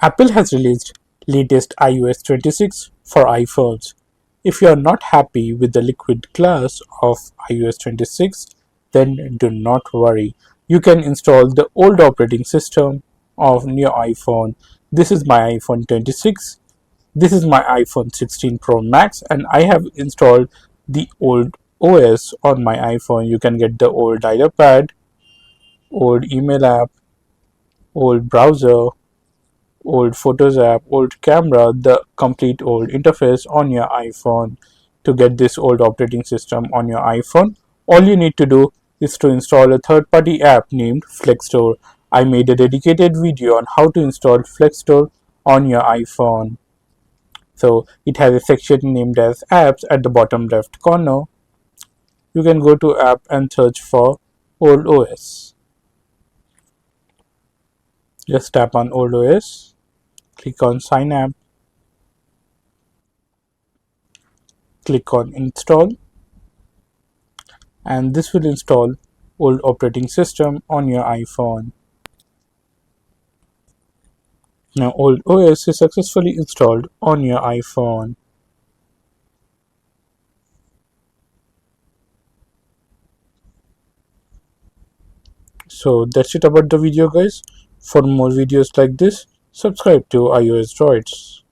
Apple has released latest iOS 26 for iPhones. If you are not happy with the liquid glass of iOS 26, then do not worry. You can install the old operating system of your iPhone. This is my iPhone 26. This is my iPhone 16 Pro Max, and I have installed the old OS on my iPhone. You can get the old dialer pad, old email app, old browser, old Photos app, old camera, the complete old interface on your iPhone. To get this old operating system on your iPhone, all you need to do is to install a third-party app named FleckStore. I made a dedicated video on how to install FleckStore on your iPhone. So it has a section named as apps at the bottom left corner. You can go to app and search for old OS. Just tap on old OS, click on sign app, click on install, and this will install old operating system on your iPhone. Now old OS is successfully installed on your iPhone. So that's it about the video, guys. For more videos like this, subscribe to iOS Droids.